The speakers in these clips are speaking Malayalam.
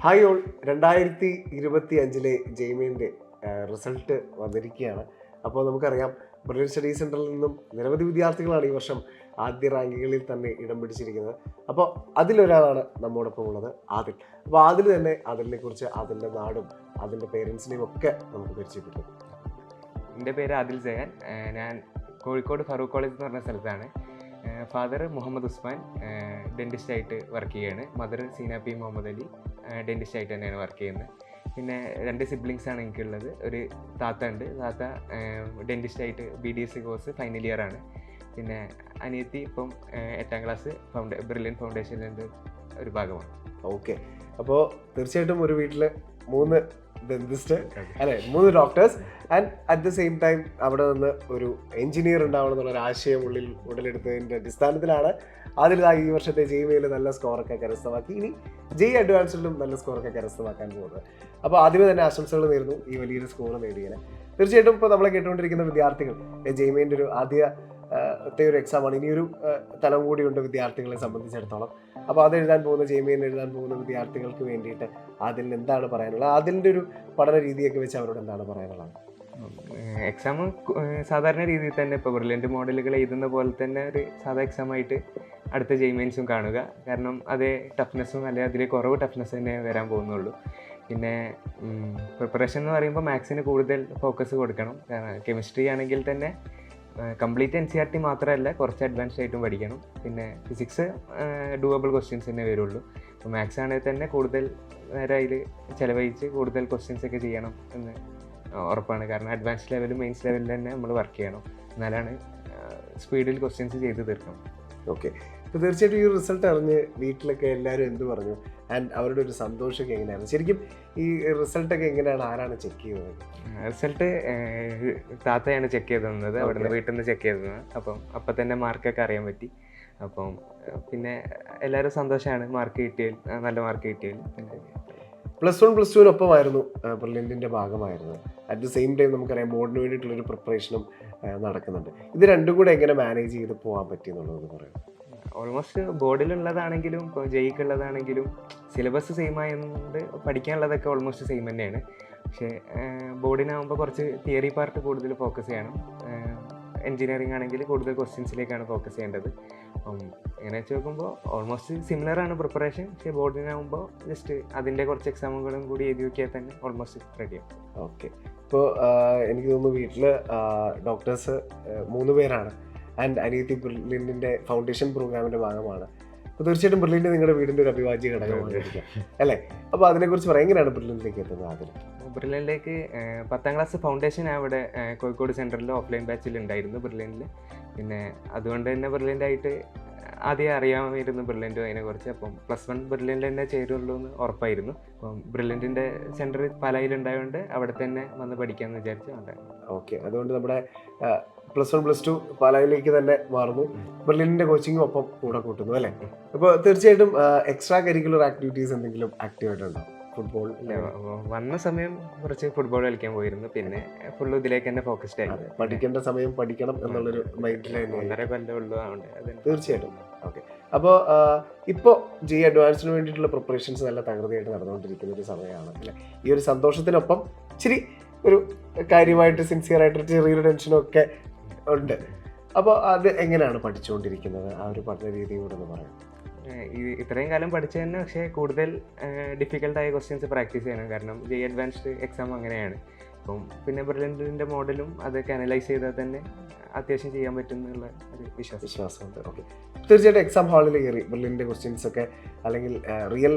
ഹായ് ഓൾ, 2025 ജെയ്മെയിൻ്റെ റിസൾട്ട് വന്നിരിക്കുകയാണ്. അപ്പോൾ നമുക്കറിയാം, ബ്രില്യൻറ്റ് സ്റ്റഡി സെൻറ്ററിൽ നിന്നും നിരവധി വിദ്യാർത്ഥികളാണ് ഈ വർഷം ആദ്യ റാങ്കുകളിൽ തന്നെ ഇടം പിടിച്ചിരിക്കുന്നത്. അപ്പോൾ അതിലൊരാളാണ് നമ്മോടൊപ്പം ഉള്ളത്, ആദിൽ. അപ്പോൾ ആദിലിനെ കുറിച്ച്, അതിൻ്റെ നാടും അതിൻ്റെ പേരൻസിനെയും ഒക്കെ നമുക്ക് പരിചയപ്പെട്ടു. എൻ്റെ പേര് ആദിൽ ജയാൻ. ഞാൻ കോഴിക്കോട് ഫറൂഖ് കോളേജ് എന്ന് പറഞ്ഞ സ്ഥലത്താണ്. ഫാദർ മുഹമ്മദ് ഉസ്മാൻ ഡെൻറ്റിസ്റ്റായിട്ട് വർക്ക് ചെയ്യുകയാണ്. മദർ സീന പി മുഹമ്മദ് അലി ഡെൻറ്റിസ്റ്റായിട്ട് തന്നെയാണ് വർക്ക് ചെയ്യുന്നത്. പിന്നെ 2 സിബ്ലിങ്സാണ് എനിക്കുള്ളത്. ഒരു താത്ത ഉണ്ട്. താത്ത ഡെൻറ്റിസ്റ്റായിട്ട് BDS കോഴ്സ് ഫൈനൽ ഇയർ ആണ്. പിന്നെ അനിയത്തി ഇപ്പം 8ാം ക്ലാസ് ബ്രില്യൻറ്റ് ഫൗണ്ടേഷനിലെ ഒരു ഭാഗമാണ്. ഓക്കെ, അപ്പോൾ തീർച്ചയായിട്ടും ഒരു വീട്ടിൽ 3 ഡെന്റിസ്റ്റ് അല്ലെ, 3 doctors and at the same time അവിടെ നിന്ന് ഒരു എഞ്ചിനീയർ ഉണ്ടാവണം എന്നുള്ളൊരു ആശയം ഉടലെടുത്തതിൻ്റെ അടിസ്ഥാനത്തിലാണ് അതിൽ ഈ വർഷത്തെ ജെയ്മെയിൽ നല്ല സ്കോറൊക്കെ കരസ്ഥമാക്കി. ഇനി അഡ്വാൻസിലും നല്ല സ്കോറൊക്കെ കരസ്ഥമാക്കാൻ പോകുന്നത്. അപ്പോൾ ആദ്യമേ തന്നെ ആശംസകൾ നേരുന്നു ഈ വലിയൊരു സ്കോർ നേടിയത്. തീർച്ചയായിട്ടും ഇപ്പോൾ നമ്മളെ കേട്ടുകൊണ്ടിരിക്കുന്ന വിദ്യാർത്ഥികൾ ജെയ്മെയിൻ്റെ ഒരു ആദ്യത്തെ ഒരു എക്സാമാണ്. ഇനിയൊരു തലം കൂടിയുണ്ട് വിദ്യാർത്ഥികളെ സംബന്ധിച്ചിടത്തോളം. അപ്പോൾ അത് എഴുതാൻ പോകുന്ന ജെയ്മെയിൻ എഴുതാൻ പോകുന്ന വിദ്യാർത്ഥികൾക്ക് വേണ്ടിയിട്ട് അതിൽ എന്താണ് പറയാനുള്ളത്? അതിൻ്റെ ഒരു പഠന രീതിയൊക്കെ വെച്ച് അവരോട് എന്താണ് പറയാനുള്ളത്? എക്സാം സാധാരണ രീതിയിൽ തന്നെ ഇപ്പോൾ ബ്രില്യൻറ്റ് മോഡലുകൾ എഴുതുന്ന പോലെ തന്നെ ഒരു സാധാ എക്സാമായിട്ട് അടുത്ത ജെയ്മെയിൻസും കാണുക. കാരണം അതേ ടഫ്നെസ്സും അല്ലെങ്കിൽ അതിൽ കുറവ് ടഫ്നെസ് തന്നെ വരാൻ പോകുന്നുള്ളൂ. പിന്നെ പ്രിപ്പറേഷൻ എന്ന് പറയുമ്പോൾ മാത്സിന് കൂടുതൽ ഫോക്കസ് കൊടുക്കണം. കാരണം കെമിസ്ട്രി ആണെങ്കിൽ തന്നെ കംപ്ലീറ്റ് NCERT മാത്രമല്ല, കുറച്ച് അഡ്വാൻസ്ഡ് ആയിട്ടും പഠിക്കണം. പിന്നെ ഫിസിക്സ് ഡൂവബിൾ ക്വസ്റ്റ്യൻസ് തന്നെ വരുള്ളൂ. അപ്പോൾ മാത്സ് ആണെങ്കിൽ തന്നെ കൂടുതൽ നേരം അതിൽ ചിലവഴിച്ച് കൂടുതൽ ക്വസ്റ്റ്യൻസ് ഒക്കെ ചെയ്യണം എന്ന് ഉറപ്പാണ്. കാരണം അഡ്വാൻസ് ലെവലും മെയിൻസ് ലെവലിൽ തന്നെ നമ്മൾ വർക്ക് ചെയ്യണം. എന്നാലാണ് സ്പീഡിൽ ക്വസ്റ്റ്യൻസ് ചെയ്ത് തീർക്കണം. ഓക്കെ, ഇപ്പോൾ തീർച്ചയായിട്ടും ഈ റിസൾട്ട് അറിഞ്ഞ് വീട്ടിലൊക്കെ എല്ലാവരും എന്ത് പറഞ്ഞു? ആൻഡ് അവരുടെ ഒരു സന്തോഷമൊക്കെ എങ്ങനെയായിരുന്നു? ശരിക്കും ഈ റിസൾട്ടൊക്കെ എങ്ങനെയാണ്, ആരാണ് ചെക്ക് ചെയ്തത്? റിസൾട്ട് താത്തയാണ് ചെക്ക് ചെയ്ത് തന്നത്. അവിടെ നിന്ന് വീട്ടിൽ നിന്ന് ചെക്ക് ചെയ്ത് തന്നത്. അപ്പം തന്നെ മാർക്കൊക്കെ അറിയാൻ പറ്റി. അപ്പം പിന്നെ എല്ലാവരും സന്തോഷമാണ് മാർക്ക് കിട്ടിയതിൽ, നല്ല മാർക്ക് കിട്ടിയതിൽ. പിന്നെ +1 +2 ബ്രില്യൻറ്റിൻ്റെ ഭാഗമായിരുന്നു. അറ്റ് ദ സെയിം ടൈം നമുക്കറിയാം ബോർഡിന് വേണ്ടിയിട്ടുള്ളൊരു പ്രിപ്പറേഷനും നടക്കുന്നുണ്ട്. ഇത് രണ്ടും കൂടെ എങ്ങനെ മാനേജ് ചെയ്ത് പോകാൻ പറ്റിയെന്നുള്ളത് പറയാം. ഓൾമോസ്റ്റ് ബോർഡിലുള്ളതാണെങ്കിലും ഇപ്പോൾ ജെയ്ക്കുള്ളതാണെങ്കിലും സിലബസ് സെയിം ആയതുകൊണ്ട് പഠിക്കാനുള്ളതൊക്കെ ഓൾമോസ്റ്റ് സെയിം തന്നെയാണ്. പക്ഷേ ബോർഡിനാകുമ്പോൾ കുറച്ച് തിയറി പാർട്ട് കൂടുതൽ ഫോക്കസ് ചെയ്യണം. എൻജിനീയറിംഗ് ആണെങ്കിൽ കൂടുതൽ ക്വസ്റ്റ്യൻസിലേക്കാണ് ഫോക്കസ് ചെയ്യേണ്ടത്. അപ്പം എങ്ങനെ വെച്ച് നോക്കുമ്പോൾ ഓൾമോസ്റ്റ് സിമിലറാണ് പ്രിപ്പറേഷൻ. പക്ഷേ ബോർഡിനാകുമ്പോൾ ജസ്റ്റ് അതിൻ്റെ കുറച്ച് എക്സാമുകളും കൂടി എഴുതി നോക്കിയാൽ തന്നെ ഓൾമോസ്റ്റ് റെഡിയാവും. ഓക്കെ, ഇപ്പോൾ എനിക്ക് തോന്നുന്നു വീട്ടിൽ ഡോക്ടേഴ്സ് 3 പേരാണ്. ആൻഡ് അനിയത്തി ബ്രില്യൻറ്റിൻ്റെ ഫൗണ്ടേഷൻ പ്രോഗ്രാമിൻ്റെ ഭാഗമാണ്. അപ്പോൾ തീർച്ചയായിട്ടും ബ്രില്യൻറ്റ് നിങ്ങളുടെ വീടിൻ്റെ ഒരു അവിഭാജ്യ ഘടകമായിരിക്കാം അല്ലേ? അപ്പോൾ അതിനെക്കുറിച്ച് പറയാം, എങ്ങനെയാണ് ബ്രില്യൻറ്റിലേക്ക് എത്തുന്നത്? അതിൽ ബ്രില്യൻറ്റിലേക്ക് 10ാം ക്ലാസ് ഫൗണ്ടേഷൻ അവിടെ കോഴിക്കോട് സെൻറ്ററിൽ ഓഫ്ലൈൻ ബാച്ചിൽ ഉണ്ടായിരുന്നു ബ്രില്യൻറ്റിൽ. പിന്നെ അതുകൊണ്ട് തന്നെ ബ്രില്യൻ്റായിട്ട് ആദ്യം അറിയാമായിരുന്നു ബ്രില്യൻറ്റും അതിനെക്കുറിച്ച്. അപ്പം +1 ബ്രില്യൻറ്റ് തന്നെ ചേരുള്ളൂ എന്ന് ഉറപ്പായിരുന്നു. അപ്പം ബ്രില്യൻറ്റിൻ്റെ സെൻറ്റർ പാലായിലുണ്ടായതുകൊണ്ട് അവിടെ തന്നെ വന്ന് പഠിക്കാമെന്ന് വിചാരിച്ചു ഉണ്ടായിരുന്നു. ഓക്കെ, അതുകൊണ്ട് നമ്മുടെ +1 +2 പാലായിലേക്ക് തന്നെ മാറുന്നു. ബ്രില്യൻറ്റിൻ്റെ കോച്ചിങ്ങും ഒപ്പം കൂടെ കൂട്ടുന്നു അല്ലേ? അപ്പോൾ തീർച്ചയായിട്ടും എക്സ്ട്രാ കരിക്കുലർ ആക്ടിവിറ്റീസ് എന്തെങ്കിലും ആക്റ്റീവായിട്ടുണ്ടോ? ഫുട്ബോൾ വന്ന സമയം കുറച്ച് ഫുട്ബോൾ കളിക്കാൻ പോയിരുന്നു. പിന്നെ ഫുള്ള് ഇതിലേക്ക് തന്നെ ഫോക്കസ്ഡ് ആയി. പഠിക്കേണ്ട സമയം പഠിക്കണം എന്നുള്ളൊരു മൈൻഡിൽ 1.5 കൊല്ലം ഉള്ളൂ. അതുകൊണ്ട് തീർച്ചയായിട്ടും. ഓക്കെ, അപ്പോൾ ഇപ്പോൾ അഡ്വാൻസിന് വേണ്ടിയിട്ടുള്ള പ്രിപ്പറേഷൻസ് നല്ല തകൃതിയായിട്ട് നടന്നുകൊണ്ടിരിക്കുന്ന ഒരു സമയമാണ് അല്ലേ? ഈ ഒരു സന്തോഷത്തിനൊപ്പം ഇച്ചിരി ഒരു കാര്യമായിട്ട് സിൻസിയറായിട്ട് ചെറിയൊരു ടെൻഷനും ഒക്കെ ഉണ്ട്. അപ്പോൾ അത് എങ്ങനെയാണ് പഠിച്ചുകൊണ്ടിരിക്കുന്നത്? ആ ഒരു പഠന രീതി കൂടെ ഒന്ന് പറയാം. ഇത്രയും കാലം പഠിച്ചു തന്നെ, പക്ഷേ കൂടുതൽ ഡിഫിക്കൽട്ടായ ക്വസ്റ്റ്യൻസ് പ്രാക്ടീസ് ചെയ്യണം. കാരണം അഡ്വാൻസ്ഡ് എക്സാം അങ്ങനെയാണ്. അപ്പം പിന്നെ ബ്രില്യൻറ്റിൻ്റെ മോഡലും അതൊക്കെ അനലൈസ് ചെയ്താൽ തന്നെ അത്യാവശ്യം ചെയ്യാൻ പറ്റും എന്നുള്ള ഒരു വിശ്വാസമുണ്ട്. ഓക്കെ, തീർച്ചയായിട്ടും എക്സാം ഹാളിൽ കയറി ബ്രില്യൻറ്റിൻ്റെ ക്വസ്റ്റ്യൻസ് ഒക്കെ അല്ലെങ്കിൽ റിയൽ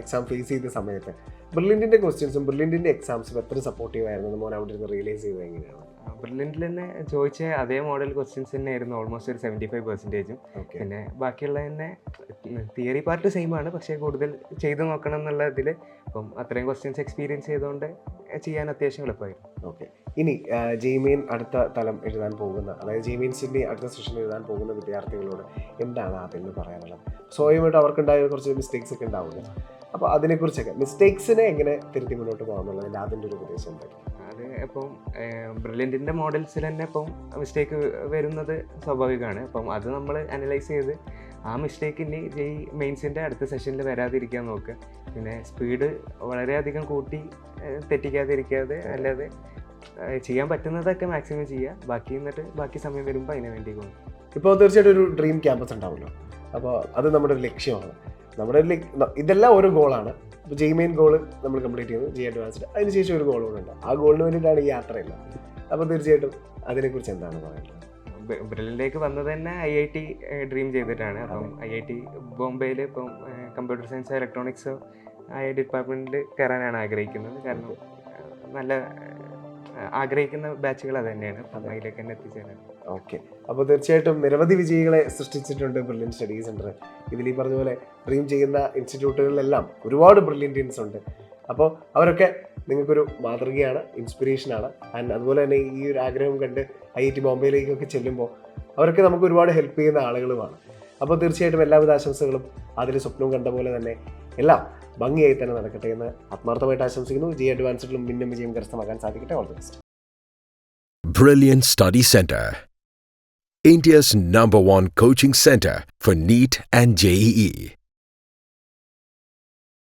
എക്സാം ഫേസ് ചെയ്ത സമയത്ത് ബ്രില്യൻറ്റിൻ്റെ ക്വസ്റ്റ്യൻസും ബ്രില്യൻറ്റിൻ്റെ എക്സാംസും എത്ര സപ്പോർട്ടീവ് ആയിരുന്നു മോൻ അവിടെ ഇരുന്ന് റിയലൈസ് ചെയ്തത് എങ്ങനെയാണ്? ബ്രില്യൻറ്റിൽ തന്നെ ചോദിച്ച അതേ മോഡൽ ക്വസ്റ്റ്യൻസ് തന്നെ ആയിരുന്നു ഓൾമോസ്റ്റ് ഒരു 75%. പിന്നെ ബാക്കിയുള്ള തന്നെ തിയറി പാർട്ട് സെയിം ആണ്, പക്ഷേ കൂടുതൽ ചെയ്ത് നോക്കണം എന്നുള്ള ഇതിൽ അപ്പം അത്രയും ക്വസ്റ്റ്യൻസ് എക്സ്പീരിയൻസ് ചെയ്തുകൊണ്ട് ചെയ്യാൻ അത്യാവശ്യം എളുപ്പമായിരുന്നു. ഓക്കെ, ഇനി ജെയ്മെയിൻ അടുത്ത തലം എഴുതാൻ പോകുന്ന, അതായത് ജെയ്മെയിൻസിൻ്റെ അടുത്ത സെഷൻ എഴുതാൻ പോകുന്ന വിദ്യാർത്ഥികളോട് എന്താണ് അതിന് പറയാനുള്ളത്? സ്വയമായിട്ട് അവർക്കുണ്ടായ കുറച്ച് മിസ്റ്റേക്സ് ഒക്കെ ഉണ്ടാവില്ല. അപ്പോൾ അതിനെക്കുറിച്ചൊക്കെ മിസ്റ്റേക്സിനെ എങ്ങനെ തിരുത്തി മുന്നോട്ട് പോകാമെന്നുള്ളതിൻ്റെ അതിൻ്റെ ഒരു ഉപദേശം എന്തായിരിക്കും? അത് ഇപ്പം ബ്രില്യൻറ്റിൻ്റെ മോഡൽസിൽ തന്നെ ഇപ്പം മിസ്റ്റേക്ക് വരുന്നത് സ്വാഭാവികമാണ്. അപ്പം അത് നമ്മൾ അനലൈസ് ചെയ്ത് ആ മിസ്റ്റേക്ക് ഇനി മെയിൻസിൻ്റെ അടുത്ത സെഷനിൽ വരാതിരിക്കാൻ നോക്കുക. പിന്നെ സ്പീഡ് വളരെയധികം കൂട്ടി തെറ്റിക്കാതിരിക്കാതെ, അല്ലാതെ ചെയ്യാൻ പറ്റുന്നതൊക്കെ മാക്സിമം ചെയ്യുക, ബാക്കി സമയം വരുമ്പോൾ അതിന് വേണ്ടി പോകും. ഇപ്പോൾ തീർച്ചയായിട്ടും ഒരു ഡ്രീം ക്യാമ്പസ് ഉണ്ടാവുമല്ലോ, അപ്പോൾ അത് നമ്മുടെ ഒരു ലക്ഷ്യമാണ്. നമ്മുടെ ഇതെല്ലാം ഒരു ഗോളാണ്. ഇപ്പോൾ മെയിൻ ഗോൾ നമ്മൾ കംപ്ലീറ്റ് ചെയ്യുന്നു, അഡ്വാൻസ്ഡ്, അതിനുശേഷം ഒരു ഗോൾ കൂടെ ഉണ്ട്. ആ ഗോളിന് വേണ്ടിയിട്ടാണ് ഈ യാത്രയില്ല. അപ്പോൾ തീർച്ചയായിട്ടും അതിനെക്കുറിച്ച് എന്താണ് പറയുന്നത്? ബ്രില്യൻ്റിലേക്ക് വന്നത് തന്നെ IIT ഡ്രീം ചെയ്തിട്ടാണ്. അപ്പം IIT ബോംബെയിൽ ഇപ്പം കമ്പ്യൂട്ടർ സയൻസ് ഇലക്ട്രോണിക്സോ ഡിപ്പാർട്ട്മെൻറ്റിൽ കയറാനാണ് ആഗ്രഹിക്കുന്നത്. കാരണം നല്ല ആഗ്രഹിക്കുന്ന ബാച്ചുകൾ അത് തന്നെയാണ്. അപ്പം അതിലേക്ക് തന്നെ എത്തിച്ചേരാൻ. ഓക്കെ, അപ്പോൾ തീർച്ചയായിട്ടും നിരവധി വിജയികളെ സൃഷ്ടിച്ചിട്ടുണ്ട് ബ്രില്യൻറ്റ് സ്റ്റഡി സെൻറ്റർ. ഇതിൽ ഈ പറഞ്ഞ പോലെ ഡ്രീം ചെയ്യുന്ന ഇൻസ്റ്റിറ്റ്യൂട്ടുകളിലെല്ലാം ഒരുപാട് ബ്രില്യൻറ്റിയൻസ് ഉണ്ട്. അപ്പോൾ അവരൊക്കെ നിങ്ങൾക്കൊരു മാതൃകയാണ്, ഇൻസ്പിറേഷനാണ്. ആൻഡ് അതുപോലെ തന്നെ ഈ ഒരു ആഗ്രഹം കണ്ട് IIT ബോംബെയിലേക്കൊക്കെ ചെല്ലുമ്പോൾ അവരൊക്കെ നമുക്ക് ഒരുപാട് ഹെൽപ്പ് ചെയ്യുന്ന ആളുകളുമാണ്. അപ്പോൾ തീർച്ചയായിട്ടും എല്ലാവിധ ആശംസകളും അതിൽ സ്വപ്നവും കണ്ട പോലെ തന്നെ എല്ലാം ഭംഗിയായി തന്നെ നടക്കട്ടെ എന്ന് ആത്മാർത്ഥമായിട്ട് ആശംസിക്കുന്നു. അഡ്വാൻസ്ഡിലും മിന്നും വിജയം കരസ്ഥമാക്കാൻ സാധിക്കട്ടെ. All the best. Brilliant Study Center, India's #1 coaching center for NEET and JEE.